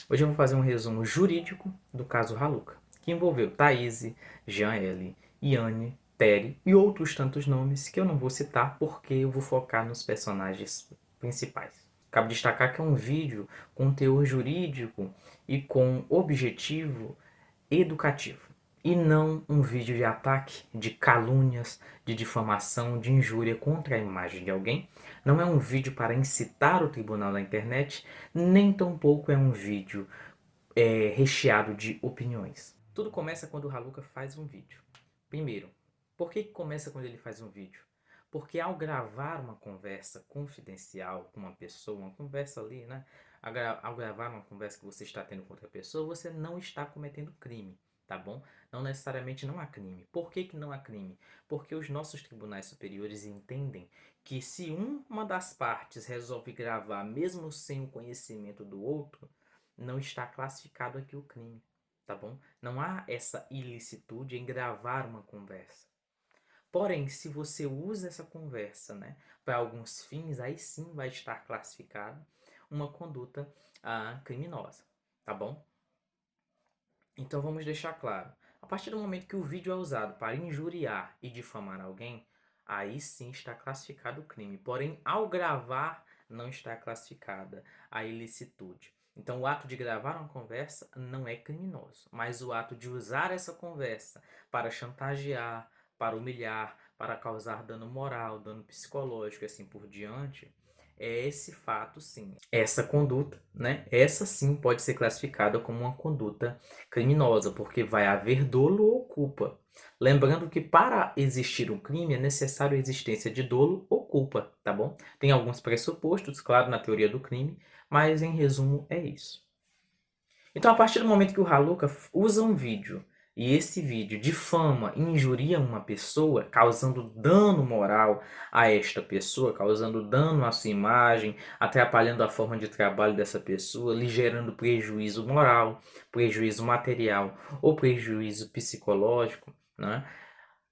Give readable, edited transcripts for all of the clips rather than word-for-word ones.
Hoje eu vou fazer um resumo jurídico do caso Raluca, que envolveu Thaís, Jean L., Iane, Terry e outros tantos nomes que eu não vou citar porque eu vou focar nos personagens principais. Cabe destacar que é um vídeo com teor jurídico e com objetivo educativo, e não um vídeo de ataque, de calúnias, de difamação, de injúria contra a imagem de alguém. Não é um vídeo para incitar o tribunal na internet, nem tampouco é um vídeo recheado de opiniões. Tudo começa quando o Raluca faz um vídeo. Primeiro, por que começa quando ele faz um vídeo? Porque ao gravar uma conversa confidencial com uma pessoa, uma conversa ali, né? Ao gravar uma conversa que você está tendo com outra pessoa, você não está cometendo crime, tá bom? Não necessariamente não há crime. Por que não há crime? Porque os nossos tribunais superiores entendem que se uma das partes resolve gravar, mesmo sem o conhecimento do outro, não está classificado aqui o crime, tá bom? Não há essa ilicitude em gravar uma conversa. Porém, se você usa essa conversa, né, para alguns fins, aí sim vai estar classificado uma conduta criminosa, tá bom? Então vamos deixar claro. A partir do momento que o vídeo é usado para injuriar e difamar alguém, aí sim está classificado o crime. Porém, ao gravar, não está classificada a ilicitude. Então, o ato de gravar uma conversa não é criminoso, mas o ato de usar essa conversa para chantagear, para humilhar, para causar dano moral, dano psicológico e assim por diante, é esse fato sim. Essa conduta, né? Essa sim pode ser classificada como uma conduta criminosa, porque vai haver dolo ou culpa. Lembrando que para existir um crime é necessário a existência de dolo ou culpa, tá bom? Tem alguns pressupostos, claro, na teoria do crime, mas em resumo é isso. Então, a partir do momento que o Raluca usa um vídeo e esse vídeo difama e injuria uma pessoa, causando dano moral a esta pessoa, causando dano à sua imagem, atrapalhando a forma de trabalho dessa pessoa, lhe gerando prejuízo moral, prejuízo material ou prejuízo psicológico, né?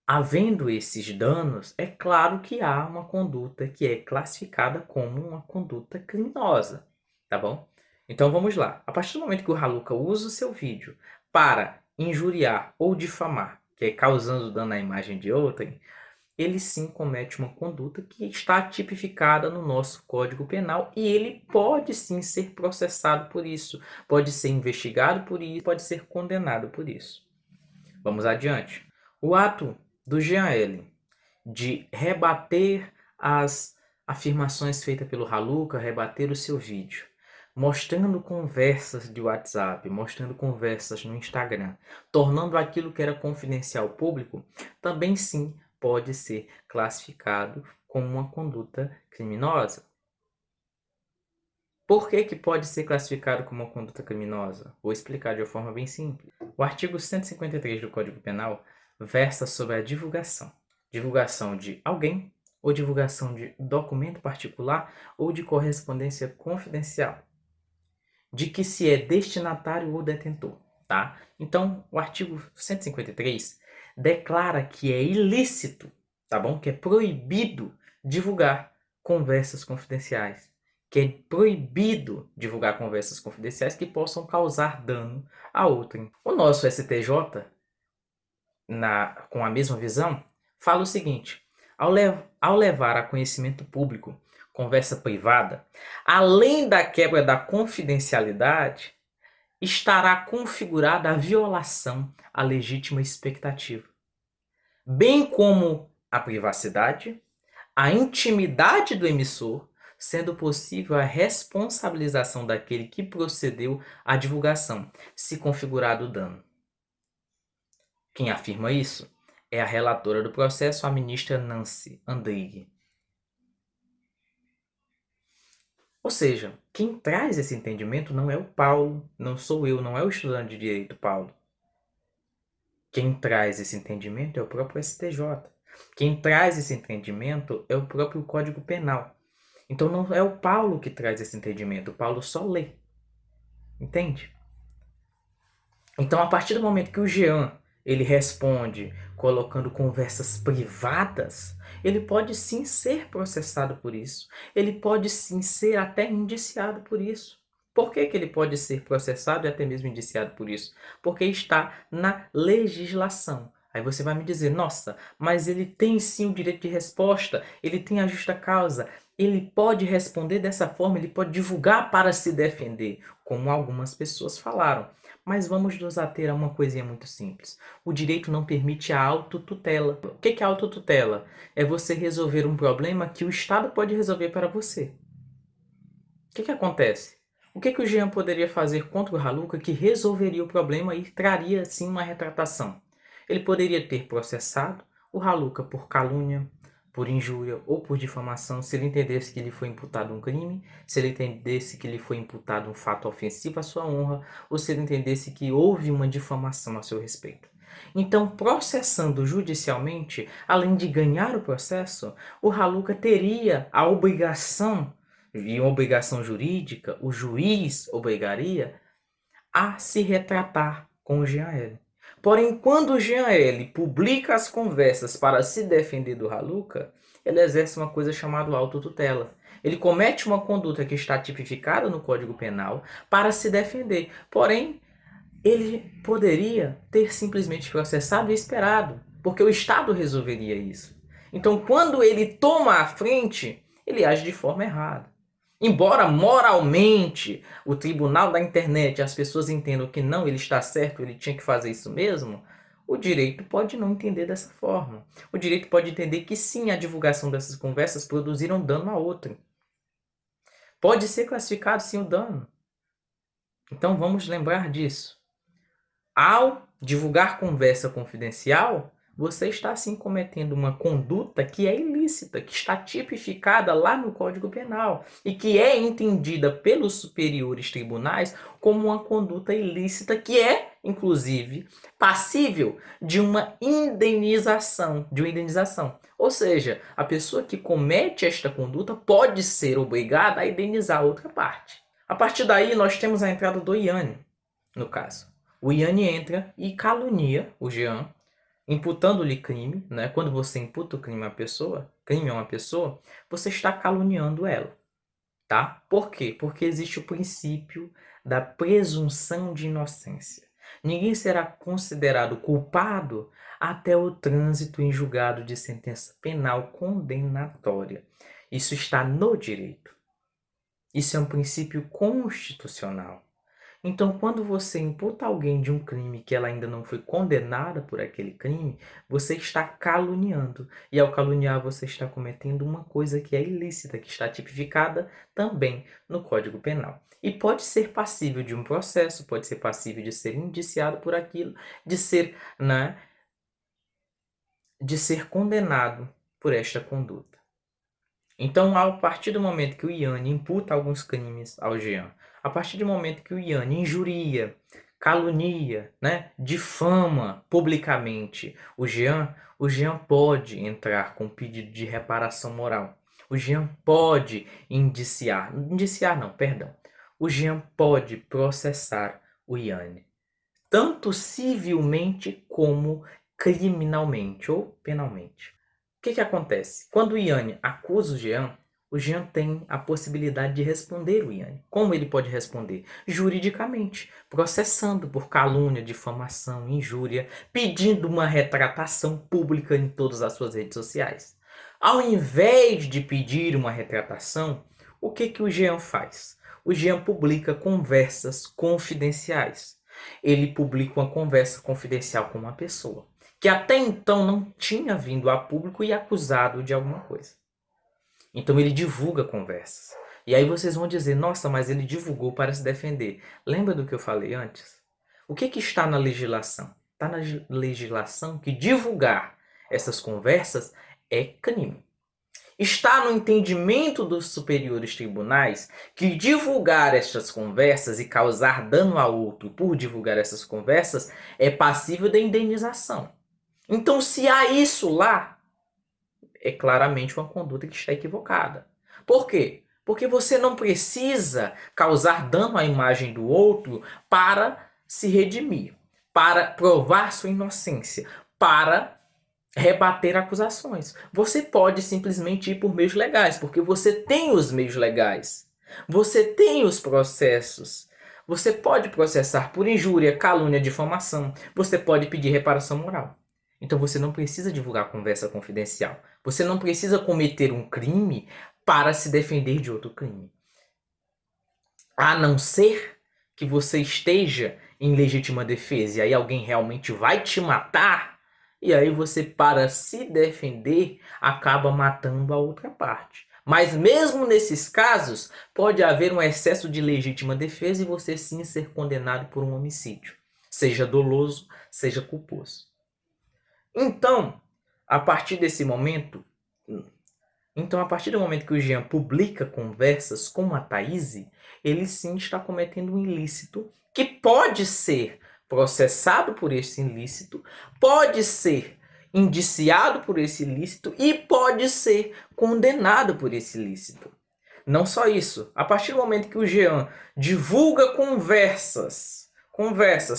Havendo esses danos, é claro que há uma conduta que é classificada como uma conduta criminosa, tá bom? Então vamos lá. A partir do momento que o Raluca usa o seu vídeo para injuriar ou difamar, que é causando dano à imagem de outrem, ele sim comete uma conduta que está tipificada no nosso Código Penal e ele pode sim ser processado por isso, pode ser investigado por isso, pode ser condenado por isso. Vamos adiante. O ato do Jean L. de rebater as afirmações feitas pelo Raluca, rebater o seu vídeo, mostrando conversas de WhatsApp, mostrando conversas no Instagram, tornando aquilo que era confidencial público, também sim pode ser classificado como uma conduta criminosa. Por que pode ser classificado como uma conduta criminosa? Vou explicar de uma forma bem simples. O artigo 153 do Código Penal versa sobre a divulgação. Divulgação de alguém ou divulgação de documento particular ou de correspondência confidencial, de que se é destinatário ou detentor, tá? Então, o artigo 153 declara que é ilícito, tá bom? Que é proibido divulgar conversas confidenciais, que é proibido divulgar conversas confidenciais que possam causar dano a outrem. O nosso STJ, com a mesma visão, fala o seguinte: ao levar a conhecimento público conversa privada, além da quebra da confidencialidade, estará configurada a violação à legítima expectativa, bem como a privacidade, a intimidade do emissor, sendo possível a responsabilização daquele que procedeu à divulgação, se configurado o dano. Quem afirma isso é a relatora do processo, a ministra Nancy Andrighi. Ou seja, quem traz esse entendimento não é o Paulo, não sou eu, não é o estudante de direito Paulo. Quem traz esse entendimento é o próprio STJ. Quem traz esse entendimento é o próprio Código Penal. Então não é o Paulo que traz esse entendimento, o Paulo só lê. Entende? Então, a partir do momento que o Jean ele responde colocando conversas privadas, ele pode sim ser processado por isso. Ele pode sim ser até indiciado por isso. Por que que ele pode ser processado e até mesmo indiciado por isso? Porque está na legislação. Aí você vai me dizer, nossa, mas ele tem sim o direito de resposta, ele tem a justa causa, ele pode responder dessa forma, ele pode divulgar para se defender, como algumas pessoas falaram. Mas vamos nos ater a uma coisinha muito simples. O direito não permite a autotutela. O que é autotutela? É você resolver um problema que o Estado pode resolver para você. O que acontece? O que o Jean poderia fazer contra o Raluca que resolveria o problema e traria, sim, uma retratação? Ele poderia ter processado o Raluca por calúnia, por injúria ou por difamação, se ele entendesse que lhe foi imputado um crime, se ele entendesse que lhe foi imputado um fato ofensivo à sua honra, ou se ele entendesse que houve uma difamação a seu respeito. Então, processando judicialmente, além de ganhar o processo, o Raluca teria a obrigação, e uma obrigação jurídica, o juiz obrigaria a se retratar com o Jean L. Porém, quando o Jean L publica as conversas para se defender do Raluca, ele exerce uma coisa chamada autotutela. Ele comete uma conduta que está tipificada no Código Penal para se defender. Porém, ele poderia ter simplesmente processado e esperado, porque o Estado resolveria isso. Então, quando ele toma a frente, ele age de forma errada. Embora moralmente o tribunal da internet, as pessoas entendam que não, ele está certo, ele tinha que fazer isso mesmo, o direito pode não entender dessa forma. O direito pode entender que sim, a divulgação dessas conversas produziram dano a outro. Pode ser classificado sim o dano. Então vamos lembrar disso. Ao divulgar conversa confidencial, você está sim cometendo uma conduta que é ilícita, que está tipificada lá no Código Penal e que é entendida pelos superiores tribunais como uma conduta ilícita que é, inclusive, passível de uma indenização, Ou seja, a pessoa que comete esta conduta pode ser obrigada a indenizar a outra parte. A partir daí, nós temos a entrada do Iane, no caso. O Iane entra e calunia o Jean, imputando-lhe crime, né? Quando você imputa o crime a uma pessoa, você está caluniando ela, tá? Por quê? Porque existe o princípio da presunção de inocência. Ninguém será considerado culpado até o trânsito em julgado de sentença penal condenatória. Isso está no direito. Isso é um princípio constitucional. Então, quando você imputa alguém de um crime que ela ainda não foi condenada por aquele crime, você está caluniando. E ao caluniar, você está cometendo uma coisa que é ilícita, que está tipificada também no Código Penal. E pode ser passível de um processo, pode ser passível de ser indiciado por aquilo, de ser, né, de ser condenado por esta conduta. Então, a partir do momento que o Iane imputa alguns crimes ao Jean, a partir do momento que o Iane injuria, calunia, né, difama publicamente o Jean pode entrar com pedido de reparação moral. O Jean pode indiciar não, perdão. O Jean pode processar o Iane, tanto civilmente como criminalmente ou penalmente. O que acontece? Quando o Iane acusa o Jean tem a possibilidade de responder o Iane. Como ele pode responder? Juridicamente, processando por calúnia, difamação, injúria, pedindo uma retratação pública em todas as suas redes sociais. Ao invés de pedir uma retratação, o que o Jean faz? O Jean publica conversas confidenciais. Ele publica uma conversa confidencial com uma pessoa que até então não tinha vindo a público e acusado de alguma coisa. Então ele divulga conversas. E aí vocês vão dizer, nossa, mas ele divulgou para se defender. Lembra do que eu falei antes? O que está na legislação? Está na legislação que divulgar essas conversas é crime. Está no entendimento dos superiores tribunais que divulgar estas conversas e causar dano a outro por divulgar essas conversas é passível de indenização. Então, se há isso lá, é claramente uma conduta que está equivocada. Por quê? Porque você não precisa causar dano à imagem do outro para se redimir, para provar sua inocência, para rebater acusações. Você pode simplesmente ir por meios legais, porque você tem os meios legais. Você tem os processos. Você pode processar por injúria, calúnia, difamação. Você pode pedir reparação moral. Então você não precisa divulgar conversa confidencial. Você não precisa cometer um crime para se defender de outro crime. A não ser que você esteja em legítima defesa e aí alguém realmente vai te matar, e aí você, para se defender, acaba matando a outra parte. Mas mesmo nesses casos, pode haver um excesso de legítima defesa e você sim ser condenado por um homicídio, seja doloso, seja culposo. Então, a partir desse momento, a partir do momento que o Jean publica conversas com a Thaís, ele sim está cometendo um ilícito que pode ser processado por esse ilícito, pode ser indiciado por esse ilícito e pode ser condenado por esse ilícito. Não só isso, a partir do momento que o Jean divulga conversas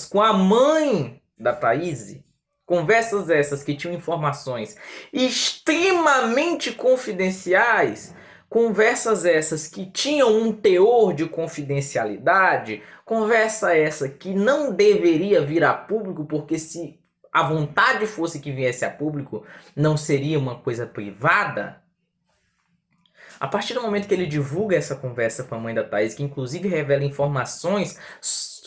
com a mãe da Thaís, conversas essas que tinham informações extremamente confidenciais, conversas essas que tinham um teor de confidencialidade, conversa essa que não deveria vir a público, porque se a vontade fosse que viesse a público, não seria uma coisa privada. A partir do momento que ele divulga essa conversa com a mãe da Thaís, que inclusive revela informações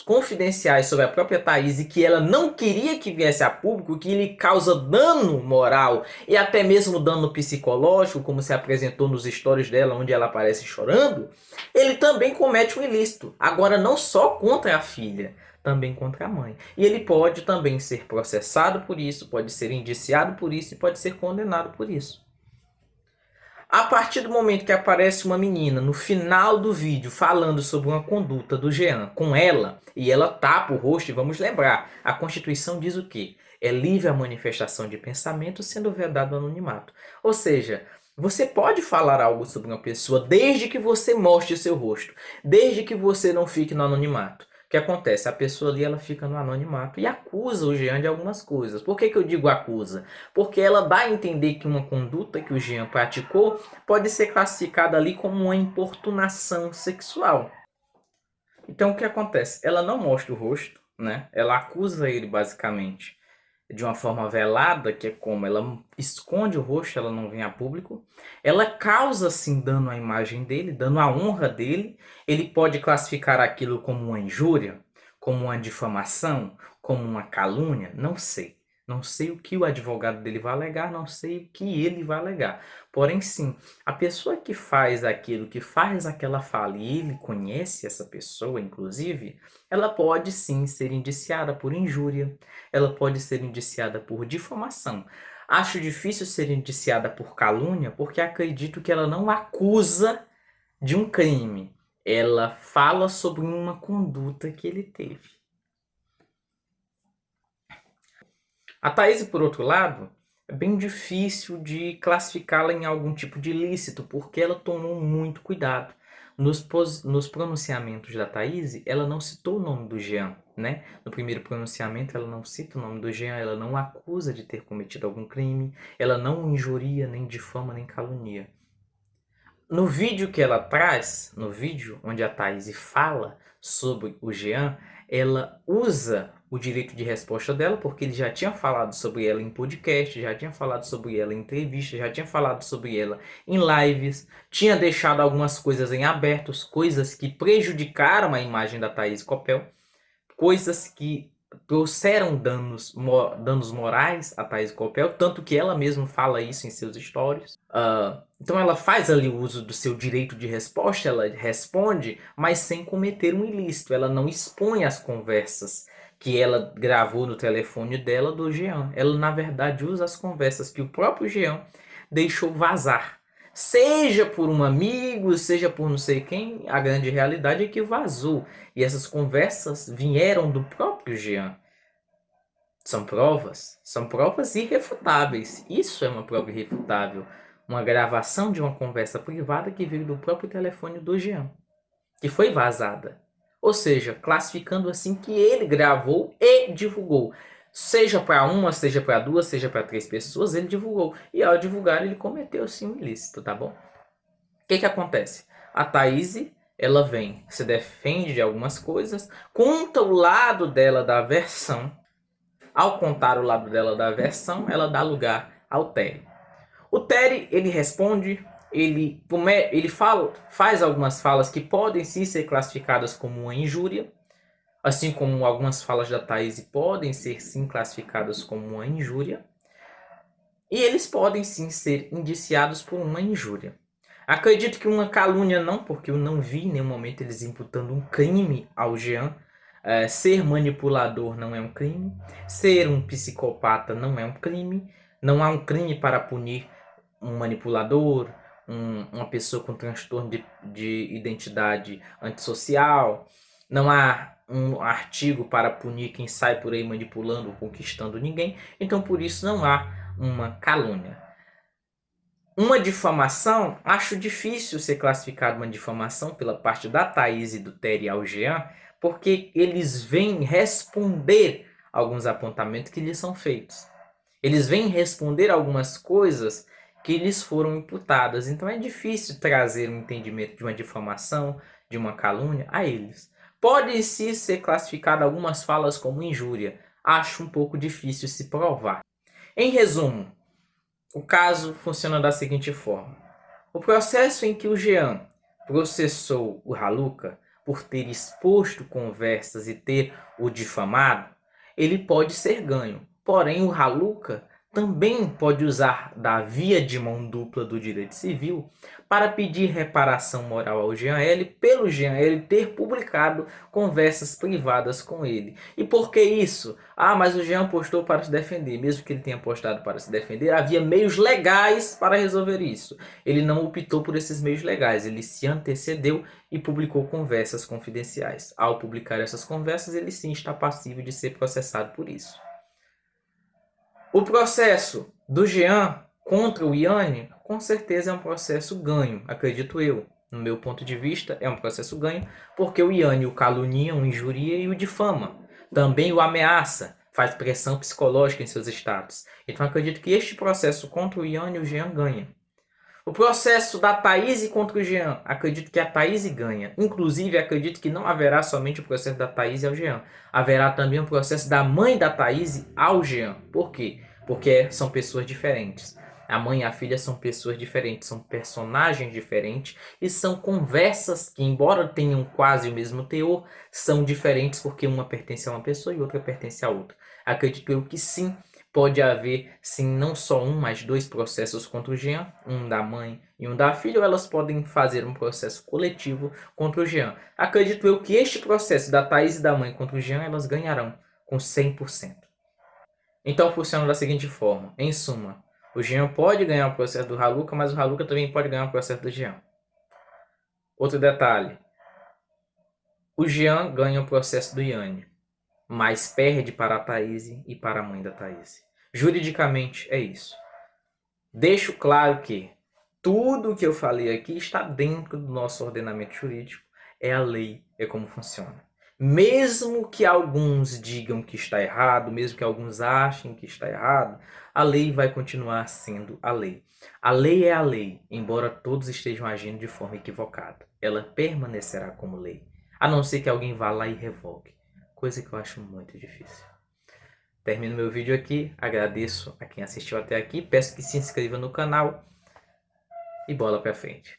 confidenciais sobre a própria Thaís e que ela não queria que viesse a público, que lhe causa dano moral e até mesmo dano psicológico, como se apresentou nos stories dela, onde ela aparece chorando, ele também comete um ilícito. Agora, não só contra a filha, também contra a mãe. E ele pode também ser processado por isso, pode ser indiciado por isso e pode ser condenado por isso. A partir do momento que aparece uma menina no final do vídeo falando sobre uma conduta do Jean com ela, e ela tapa o rosto, e vamos lembrar, a Constituição diz o quê? É livre a manifestação de pensamento, sendo vedado o anonimato. Ou seja, você pode falar algo sobre uma pessoa desde que você mostre seu rosto, desde que você não fique no anonimato. O que acontece? A pessoa ali ela fica no anonimato e acusa o Jean de algumas coisas. Por que eu digo acusa? Porque ela dá a entender que uma conduta que o Jean praticou pode ser classificada ali como uma importunação sexual. Então o que acontece? Ela não mostra o rosto, né? Ela acusa ele basicamente de uma forma velada, que é como ela esconde o rosto, ela não vem a público. Ela causa sim dano à imagem dele, dano à honra dele. Ele pode classificar aquilo como uma injúria, como uma difamação, como uma calúnia, não sei. Não sei o que o advogado dele vai alegar, não sei o que ele vai alegar. Porém, sim, a pessoa que faz aquilo, que faz aquela fala, e ele conhece essa pessoa, inclusive, ela pode sim ser indiciada por injúria, ela pode ser indiciada por difamação. Acho difícil ser indiciada por calúnia, porque acredito que ela não acusa de um crime. Ela fala sobre uma conduta que ele teve. A Thaís, por outro lado, é bem difícil de classificá-la em algum tipo de ilícito, porque ela tomou muito cuidado. Nos pronunciamentos da Thaís, ela não citou o nome do Jean, né? No primeiro pronunciamento, ela não cita o nome do Jean, ela não acusa de ter cometido algum crime, ela não injuria, nem difama, nem calunia. No vídeo que ela traz, no vídeo onde a Thaís fala sobre o Jean, ela usa o direito de resposta dela, porque ele já tinha falado sobre ela em podcast, já tinha falado sobre ela em entrevista, já tinha falado sobre ela em lives, tinha deixado algumas coisas em abertos, coisas que prejudicaram a imagem da Thaís Coppel, coisas que trouxeram danos morais a Thaís Coppel, tanto que ela mesma fala isso em seus stories. Então ela faz ali o uso do seu direito de resposta, ela responde, mas sem cometer um ilícito. Ela não expõe as conversas que ela gravou no telefone dela do Jean. Ela, na verdade, usa as conversas que o próprio Jean deixou vazar. Seja por um amigo, seja por não sei quem, a grande realidade é que vazou. E essas conversas vieram do próprio Jean. São provas irrefutáveis. Isso é uma prova irrefutável. Uma gravação de uma conversa privada que veio do próprio telefone do Jean, que foi vazada. Ou seja, classificando assim que ele gravou e divulgou. Seja para uma, seja para duas, seja para três pessoas, ele divulgou. E ao divulgar, ele cometeu sim um ilícito, tá bom? O que acontece? A Thaís ela vem, se defende de algumas coisas, conta o lado dela da versão. Ao contar o lado dela da versão, ela dá lugar ao Terry. O Terry, ele responde, ele faz algumas falas que podem sim ser classificadas como uma injúria, assim como algumas falas da Thaís podem ser sim classificadas como uma injúria, e eles podem sim ser indiciados por uma injúria. Acredito que uma calúnia não, porque eu não vi em nenhum momento eles imputando um crime ao Jean. Ser manipulador não é um crime. Ser um psicopata não é um crime. Não há um crime para punir um manipulador, uma pessoa com transtorno de identidade antissocial. Não há um artigo para punir quem sai por aí manipulando ou conquistando ninguém. Então, por isso, não há uma calúnia. Uma difamação, acho difícil ser classificado uma difamação pela parte da Thaís e do Terry ao Jean, porque eles vêm responder alguns apontamentos que lhes são feitos. Eles vêm responder algumas coisas que lhes foram imputadas. Então é difícil trazer um entendimento de uma difamação, de uma calúnia a eles. Pode-se ser classificado algumas falas como injúria. Acho um pouco difícil se provar. Em resumo, o caso funciona da seguinte forma. O processo em que o Jean processou o Raluca por ter exposto conversas e ter o difamado, ele pode ser ganho. Porém, o Raluca também pode usar da via de mão dupla do direito civil para pedir reparação moral ao Jean L. pelo Jean L. ter publicado conversas privadas com ele. E por que isso? Mas o Jean postou para se defender. Mesmo que ele tenha postado para se defender, havia meios legais para resolver isso. Ele não optou por esses meios legais, ele se antecedeu e publicou conversas confidenciais. Ao publicar essas conversas, ele sim está passível de ser processado por isso. O processo do Jean contra o Yanni, com certeza é um processo ganho, acredito eu. No meu ponto de vista, é um processo ganho, porque o Yanni o calunia, o injuria e o difama. Também o ameaça, faz pressão psicológica em seus status. Então acredito que este processo contra o Yanni, o Jean ganha. O processo da Thaís contra o Jean, acredito que a Thaís ganha. Inclusive, acredito que não haverá somente o processo da Thaís ao Jean. Haverá também o processo da mãe da Thaís ao Jean. Por quê? Porque são pessoas diferentes. A mãe e a filha são pessoas diferentes, são personagens diferentes e são conversas que, embora tenham quase o mesmo teor, são diferentes porque uma pertence a uma pessoa e outra pertence a outra. Acredito eu que sim, pode haver, sim, não só um, mas dois processos contra o Jean, um da mãe e um da filha, ou elas podem fazer um processo coletivo contra o Jean. Acredito eu que este processo da Thaís e da mãe contra o Jean, elas ganharão com 100%. Então funciona da seguinte forma, em suma, o Jean pode ganhar o processo do Raluca, mas o Raluca também pode ganhar o processo do Jean. Outro detalhe, o Jean ganha o processo do Yanni, mas perde para a Thaís e para a mãe da Thaís. Juridicamente é isso. Deixo claro que tudo o que eu falei aqui está dentro do nosso ordenamento jurídico, é a lei, é como funciona. Mesmo que alguns digam que está errado, mesmo que alguns achem que está errado, a lei vai continuar sendo a lei. A lei é a lei, embora todos estejam agindo de forma equivocada. Ela permanecerá como lei, a não ser que alguém vá lá e revogue, coisa que eu acho muito difícil. Termino meu vídeo aqui, agradeço a quem assistiu até aqui, peço que se inscreva no canal e bola pra frente.